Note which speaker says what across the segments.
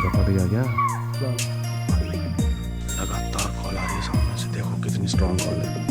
Speaker 1: झपट गया क्या? लगातार कॉल आ रही है सामने से, देखो कितनी स्ट्रॉन्ग कॉल है।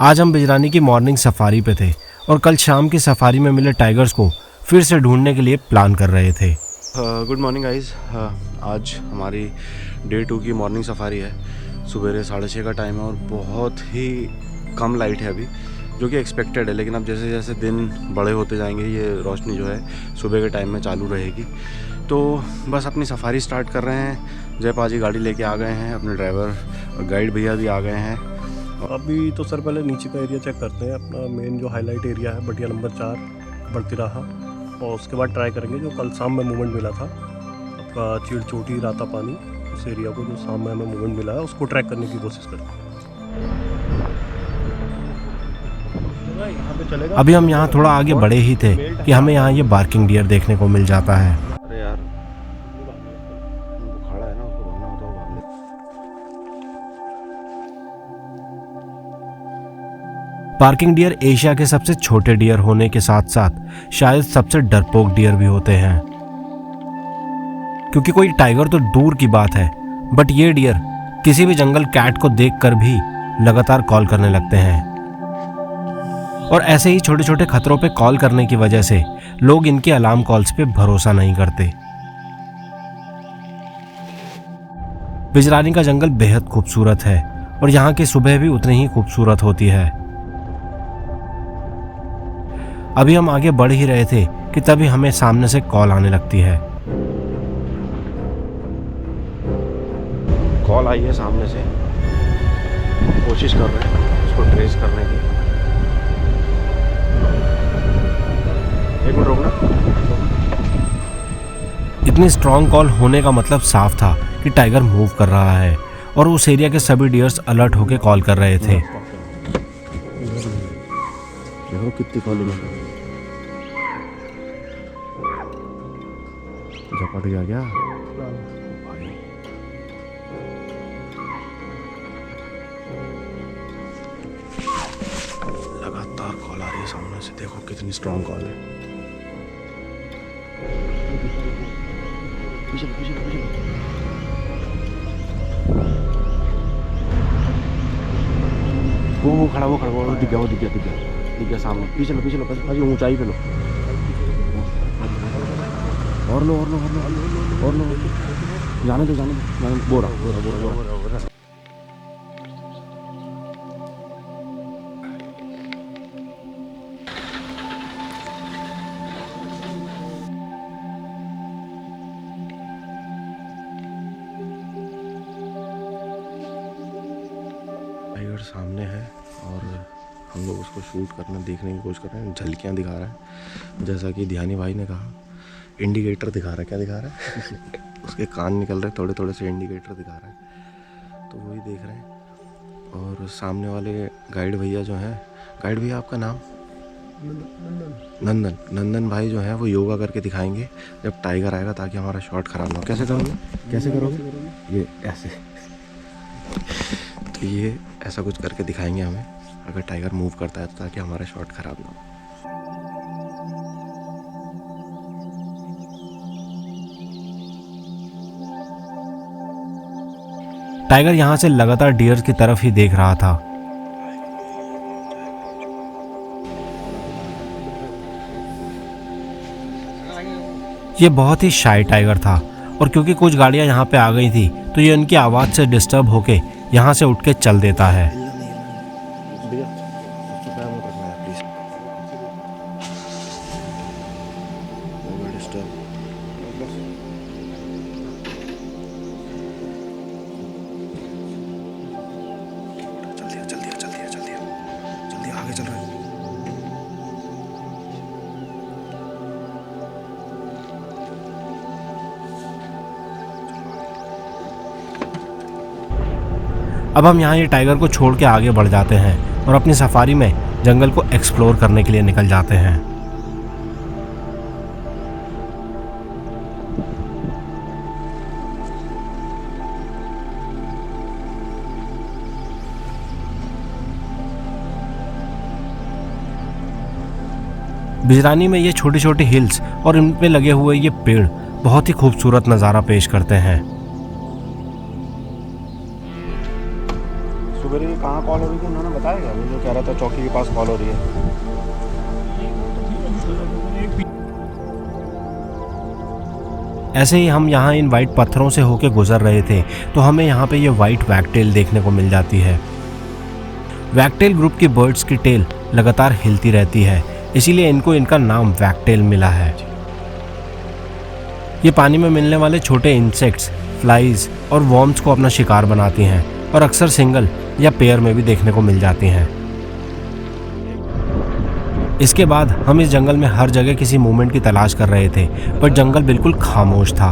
Speaker 1: आज हम बिजरानी की मॉर्निंग सफारी पे थे और कल शाम की सफारी में मिले टाइगर्स को फिर से ढूंढने के लिए प्लान कर रहे थे। गुड मॉर्निंग गाइस, आज हमारी डे 2 की मॉर्निंग सफारी है। सुबह 6:30 का टाइम है और बहुत ही कम लाइट है अभी, जो कि एक्सपेक्टेड है, लेकिन अब जैसे जैसे दिन बड़े होते जाएंगे ये रोशनी जो है सुबह के टाइम में चालू रहेगी। तो बस अपनी सफारी स्टार्ट कर रहे हैं। जयपाल जी गाड़ी लेके आ गए हैं, अपने ड्राइवर और गाइड भैया भी आ गए हैं।
Speaker 2: अभी तो सर पहले नीचे का एरिया चेक करते हैं, अपना मेन जो हाईलाइट एरिया है बटिया नंबर 4 बड़तिराहा, और उसके बाद ट्राई करेंगे जो कल शाम में मूवमेंट मिला था आपका चीड़ चोटी राता पानी, उस एरिया को जो शाम में हमें मूवमेंट मिला है उसको ट्रैक करने की कोशिश करेंगे।
Speaker 1: अभी हम यहाँ थोड़ा आगे बढ़े ही थे कि हमें यहाँ ये बार्किंग डियर देखने को मिल जाता है। अरे यार वो खड़ा है ना, उसको भरना होता है। बार्किंग डियर एशिया के सबसे छोटे डियर होने के साथ साथ शायद सबसे डरपोक डियर भी होते हैं, क्योंकि कोई टाइगर तो दूर की बात है, बट ये डियर किसी भी जंगल कैट को देखकर भी लगातार कॉल करने लगते हैं। और ऐसे ही छोटे छोटे खतरों पे कॉल करने की वजह से लोग इनके अलार्म कॉल्स पे भरोसा नहीं करते। बिजरानी का जंगल बेहद खूबसूरत है और यहाँ की सुबह भी उतनी ही खूबसूरत होती है। अभी हम आगे बढ़ ही रहे थे कि तभी हमें सामने से कॉल आने लगती है। कॉल आई है सामने से, कोशिश कर रहे हैं उसको ट्रेस करने की। एक मिनट रुकना। इतनी स्ट्रॉन्ग कॉल होने का मतलब साफ था कि टाइगर मूव कर रहा है और उस एरिया के सभी डियर्स अलर्ट होकर कॉल कर रहे थे। देखो कितनी कॉलिंग है। झपट गया क्या? भाई लगातार कॉल आ रही है सामने से, देखो कितनी स्ट्रॉन्ग कॉल है। वो खड़ा वो दिख गया सामने। पीछे लो भाई, ऊंचाई पे लो। और लो जाने दो बोरा। टाइगर सामने है और हम लोग उसको शूट करना देखने की कोशिश कर रहे हैं। झलकियाँ दिखा रहा है, जैसा कि ध्यानी भाई ने कहा। इंडिकेटर दिखा रहा है, क्या दिखा रहा है? उसके कान निकल रहे, थोड़े से इंडिकेटर दिखा रहा है, तो वही देख रहे हैं। और सामने वाले गाइड भैया जो हैं, गाइड भैया आपका नाम? नंदन भाई जो है वो योगा करके दिखाएंगे जब टाइगर आएगा, ताकि हमारा शॉट खराब ना हो। कैसे करोगे? ये ऐसे। तो ये ऐसा कुछ करके दिखाएंगे हमें अगर टाइगर मूव करता है, तो ताकि हमारा शॉट खराब ना हो। टाइगर यहाँ से लगातार डियर्स की तरफ ही देख रहा था। ये बहुत ही शाय टाइगर था और क्योंकि कुछ गाड़ियां यहाँ पे आ गई थी तो ये उनकी आवाज से डिस्टर्ब होके यहाँ से उठ के चल देता है। जल्दी आगे चल रहा है। अब हम यहाँ ये टाइगर को छोड़ के आगे बढ़ जाते हैं और अपनी सफारी में जंगल को एक्सप्लोर करने के लिए निकल जाते हैं। बिजरानी में ये छोटी छोटी हिल्स और इन पे लगे हुए ये पेड़ बहुत ही खूबसूरत नज़ारा पेश करते हैं।
Speaker 3: सुबह कहाँ कॉल हो रही थी उन्होंने बताया, वो जो कह रहा था चौकी के पास कॉल हो रही है।
Speaker 1: ऐसे ही हम यहाँ इन वाइट पत्थरों से होके गुजर रहे थे तो हमें यहाँ पे ये वाइट वैगटेल देखने को मिल जाती है। वैगटेल ग्रुप की बर्ड्स की टेल लगातार हिलती रहती है, इसीलिए इनको इनका नाम वैगटेल मिला है। ये पानी में मिलने वाले छोटे इंसेक्ट्स, फ्लाइज और वॉर्म्स को अपना शिकार बनाती हैं और अक्सर सिंगल या पेयर में भी देखने को मिल जाती हैं। इसके बाद हम इस जंगल में हर जगह किसी मूवमेंट की तलाश कर रहे थे, पर जंगल बिल्कुल खामोश था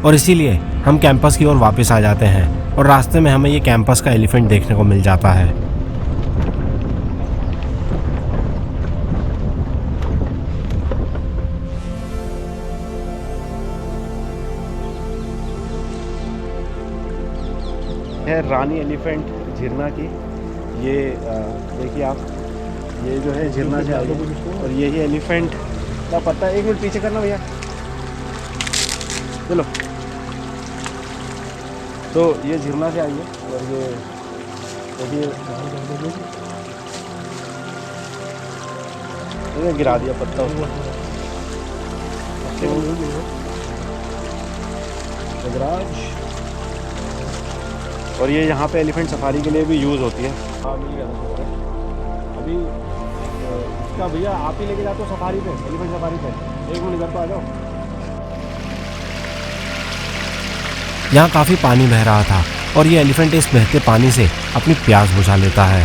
Speaker 1: और इसीलिए हम कैंपस की ओर वापस आ जाते हैं और रास्ते में हमें ये कैंपस का एलिफेंट देखने को मिल जाता है।
Speaker 3: है रानी एलिफेंट झिरना की। ये देखिए आप, ये जो है झिरना से आगे और यही एलिफेंट का पत्ता। एक मिनट पीछे करना भैया, चलो। तो ये झिरना से आई है और ये देखिए गिरा दिया पत्ता उसको। और ये यहाँ पे एलिफेंट सफारी के लिए भी यूज़ होती है। हाँ मिल गया था अभी इसका। भैया आप ही लेके जाते हो सफारी पे, एलिफेंट सफारी पे। एक मिनट इधर तो आ जाओ।
Speaker 1: यहाँ काफ़ी पानी बह रहा था और ये एलिफेंट इस बहते पानी से अपनी प्यास बुझा लेता है।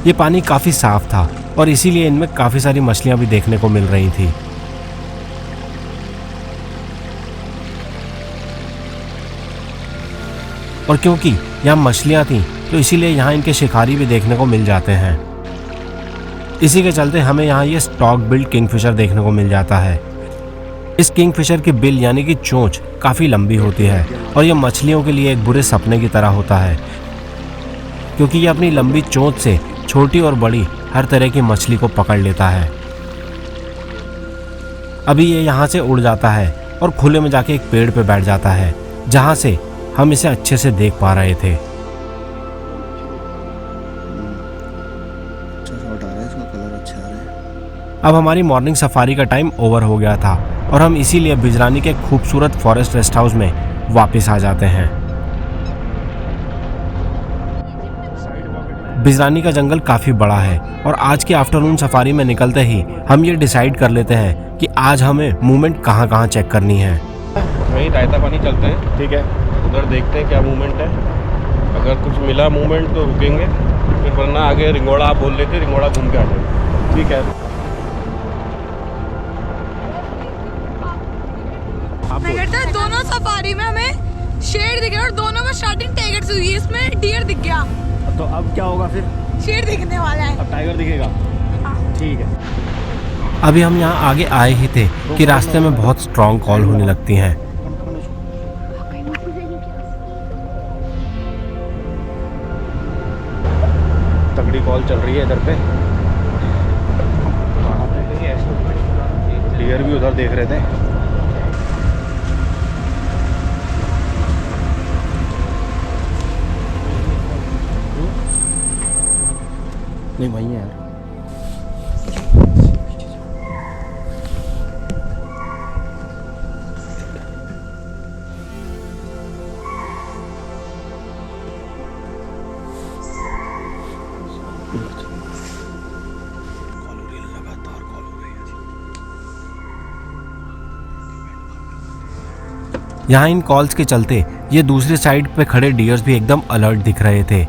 Speaker 1: ये पानी काफ़ी साफ था और इसीलिए इनमें काफ़ी सारी मछलियां भी देखने को मिल रही थी। और क्योंकि यहाँ मछलियां थीं तो इसीलिए यहाँ इनके शिकारी भी देखने को मिल जाते हैं। इसी के चलते हमें यहाँ ये स्टॉक बिल्ड किंगफिशर देखने को मिल जाता है। इस किंगफिशर की बिल यानी कि चोंच काफ़ी लंबी होती है और ये मछलियों के लिए एक बुरे सपने की तरह होता है, क्योंकि ये अपनी लंबी चोंच से छोटी और बड़ी हर तरह की मछली को पकड़ लेता है। अभी ये यहाँ से उड़ जाता है और खुले में जाके एक पेड़ पे बैठ जाता है, जहाँ से हम इसे अच्छे से देख पा रहे थे। अब हमारी मॉर्निंग सफारी का टाइम ओवर हो गया था और हम इसीलिए बिजरानी के खूबसूरत फॉरेस्ट रेस्ट हाउस में वापस आ जाते हैं। बिजरानी का जंगल काफ़ी बड़ा है और आज की आफ्टरनून सफारी में निकलते ही हम ये डिसाइड कर लेते हैं कि आज हमें मूवमेंट कहाँ चेक करनी है।
Speaker 3: वहीं रायता पानी चलते हैं, ठीक है। उधर देखते हैं क्या मूवमेंट है। अगर कुछ मिला मूवमेंट तो रुकेंगे, फिर वरना आगे रिंगोड़ा आप बोल लेते, रिंगोड़ा घूम के आ जाएंगे, ठीक है।
Speaker 4: दोनों सफारी में हमें शेर दिख रहा है और दोनों में स्टार्टिंग टाइगर से हुई है। इसमें डियर दिख गया,
Speaker 3: तो अब क्या होगा फिर?
Speaker 4: शेर दिखने वाला है,
Speaker 3: अब टाइगर दिखेगा, ठीक है।
Speaker 1: अभी हम यहाँ आगे आए ही थे कि रास्ते में बहुत स्ट्रॉन्ग कॉल होने लगती हैं।
Speaker 3: तगड़ी कॉल चल रही है इधर पे। डियर भी उधर देख रहे थे। नहीं वही है यार। लगातार कॉल हो रही है।
Speaker 1: यहाँ इन कॉल्स के चलते ये दूसरी साइड पे खड़े डियर्स भी एकदम अलर्ट दिख रहे थे।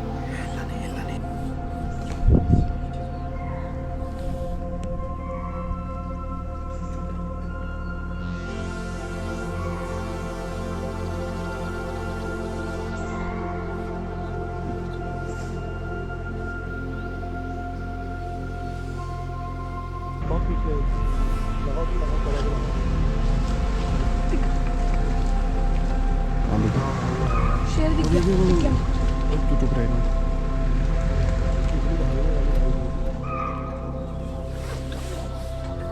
Speaker 2: बहुत पीछे लगाओ कि लगाओ चला गया।
Speaker 4: शेर दिख गया।
Speaker 3: चुप रहेगा।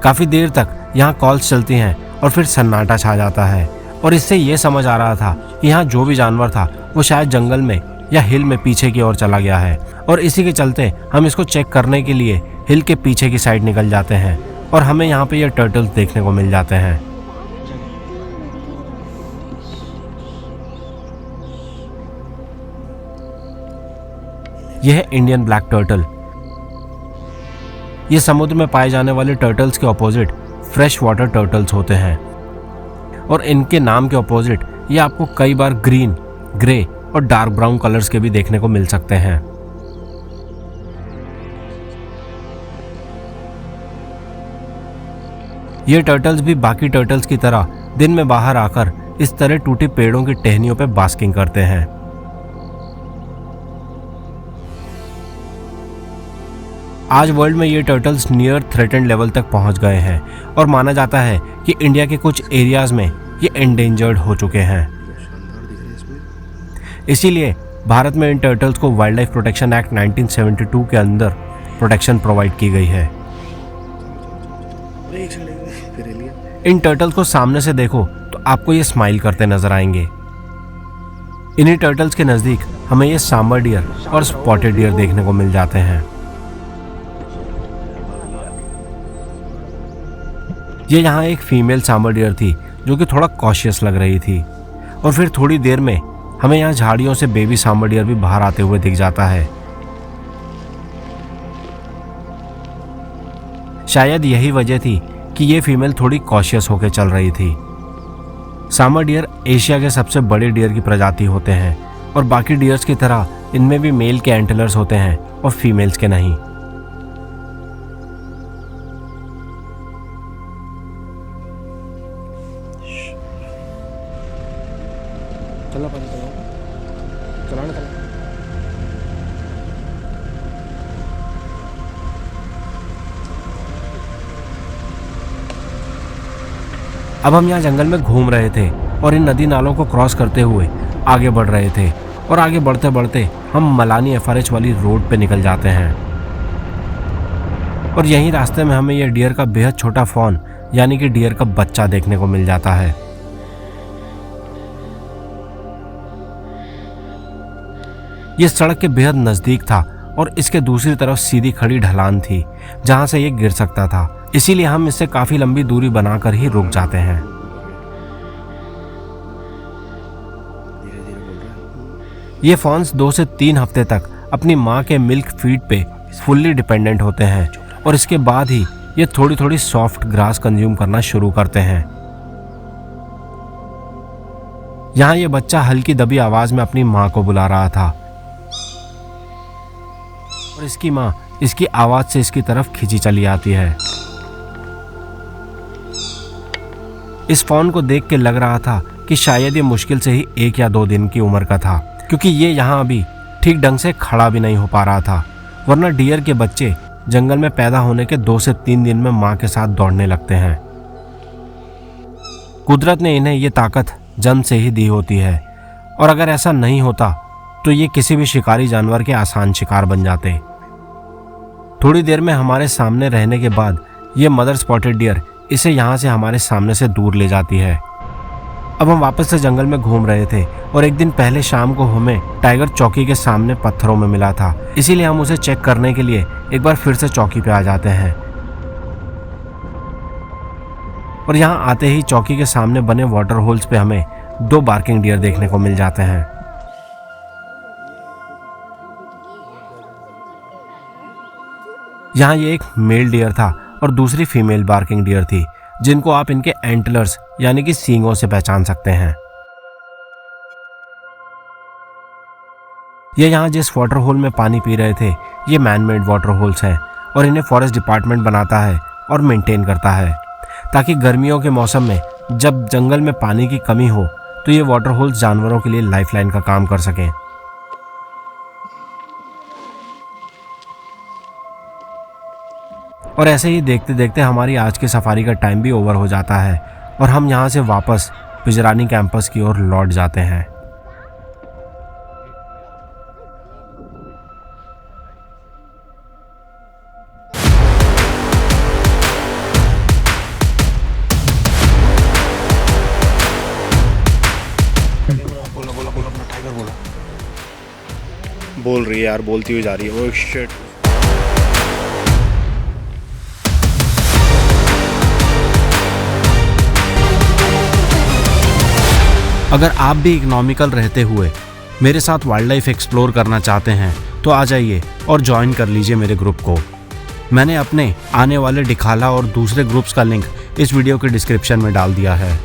Speaker 1: काफी देर तक यहाँ कॉल्स चलती हैं और फिर सन्नाटा छा जाता है और इससे ये समझ आ रहा था कि यहाँ जो भी जानवर था वो शायद जंगल में या हिल में पीछे की ओर चला गया है और इसी के चलते हम इसको चेक करने के लिए हिल के पीछे की साइड निकल जाते हैं और हमें यहाँ पे ये टर्टल्स देखने को मिल जाते हैं। यह है इंडियन ब्लैक टर्टल। ये समुद्र में पाए जाने वाले टर्टल्स के ऑपोजिट फ्रेश वाटर टर्टल्स होते हैं और इनके नाम के ऑपोजिट ये आपको कई बार ग्रीन, ग्रे और डार्क ब्राउन कलर्स के भी देखने को मिल सकते हैं। ये टर्टल्स भी बाकी टर्टल्स की तरह दिन में बाहर आकर इस तरह टूटे पेड़ों की टहनियों पर बास्किंग करते हैं। आज वर्ल्ड में ये टर्टल्स नियर थ्रेटेंड लेवल तक पहुंच गए हैं और माना जाता है कि इंडिया के कुछ एरियाज में ये एंडेंजर्ड हो चुके हैं। इसीलिए भारत में इन टर्टल्स को वाइल्ड लाइफ प्रोटेक्शन एक्ट 1972 के अंदर प्रोटेक्शन प्रोवाइड की गई है। इन टर्टल्स को सामने से देखो तो आपको ये स्माइल करते नजर आएंगे। इन्हीं टर्टल्स के नजदीक हमें ये सांबर डियर और स्पॉटेड डियर देखने को मिल जाते हैं। ये यहाँ एक फीमेल सांबर डियर थी जो कि थोड़ा कॉशियस लग रही थी और फिर थोड़ी देर में हमें यहाँ झाड़ियों से बेबी सांबर डियर भी बाहर आते हुए दिख जाता है। शायद यही वजह थी कि ये फीमेल थोड़ी कॉशियस होकर चल रही थी। सांबर डियर एशिया के सबसे बड़े डियर की प्रजाति होते हैं और बाकी डियर्स की तरह इनमें भी मेल के एंटलर्स होते हैं और फीमेल्स के नहीं।
Speaker 3: चलना पानी चलाना चला।
Speaker 1: अब हम यहाँ जंगल में घूम रहे थे और इन नदी नालों को क्रॉस करते हुए आगे बढ़ रहे थे और आगे बढ़ते बढ़ते हम मलानी FRH वाली रोड पे निकल जाते हैं और यहीं रास्ते में हमें यह डियर का बेहद छोटा फॉन यानी कि डियर का बच्चा देखने को मिल जाता है। ये सड़क के बेहद नजदीक था और इसके दूसरी तरफ सीधी खड़ी ढलान थी जहां से ये गिर सकता था, इसीलिए हम इससे काफी लंबी दूरी बनाकर ही रुक जाते हैं। ये फॉन्स 2 से 3 हफ्ते तक अपनी माँ के मिल्क फीड पे फुल्ली डिपेंडेंट होते हैं और इसके बाद ही ये थोड़ी थोड़ी सॉफ्ट ग्रास कंज्यूम करना शुरू करते हैं। यहाँ ये बच्चा हल्की दबी आवाज में अपनी माँ को बुला रहा था और इसकी माँ इसकी आवाज से इसकी तरफ खींची चली आती है। इस फॉन को देख के लग रहा था कि शायद ये मुश्किल से ही 1 या 2 दिन की उम्र का था, क्योंकि ये यहाँ अभी ठीक ढंग से खड़ा भी नहीं हो पा रहा था, वरना डियर के बच्चे जंगल में पैदा होने के 2 से 3 दिन में माँ के साथ दौड़ने लगते हैं। कुदरत ने इन्हें ये ताकत जन्म से ही दी होती है और अगर ऐसा नहीं होता तो ये किसी भी शिकारी जानवर के आसान शिकार बन जाते। थोड़ी देर में हमारे सामने रहने के बाद ये मदर स्पॉटेड डियर इसे यहाँ से हमारे सामने से दूर ले जाती है। अब हम वापस से जंगल में घूम रहे थे और एक दिन पहले शाम को हमें टाइगर चौकी के सामने पत्थरों में मिला था, इसीलिए हम उसे चेक करने के लिए एक बार फिर से चौकी पे आ जाते हैं और यहाँ आते ही चौकी के सामने बने वाटर होल्स पे हमें 2 बार्किंग डियर देखने को मिल जाते हैं। यहाँ ये एक मेल डियर था और दूसरी फीमेल बार्किंग डियर थी, जिनको आप इनके एंटलर्स यानी कि सींगों से पहचान सकते हैं। ये यहाँ जिस वाटर होल में पानी पी रहे थे ये मैन मेड वाटर होल्स हैं और इन्हें फॉरेस्ट डिपार्टमेंट बनाता है और मेंटेन करता है ताकि गर्मियों के मौसम में जब जंगल में पानी की कमी हो तो ये वाटर होल्स जानवरों के लिए लाइफलाइन का काम कर सकें। और ऐसे ही देखते देखते हमारी आज की सफारी का टाइम भी ओवर हो जाता है और हम यहाँ से वापस पिजरानी कैंपस की ओर लौट जाते हैं।
Speaker 3: बोल रही है यार, बोलती हुई जा रही है। Oh shit.
Speaker 1: अगर आप भी इकोनॉमिकल रहते हुए मेरे साथ वाइल्ड लाइफ एक्सप्लोर करना चाहते हैं तो आ जाइए और ज्वाइन कर लीजिए मेरे ग्रुप को। मैंने अपने आने वाले डिखाला और दूसरे ग्रुप्स का लिंक इस वीडियो के डिस्क्रिप्शन में डाल दिया है।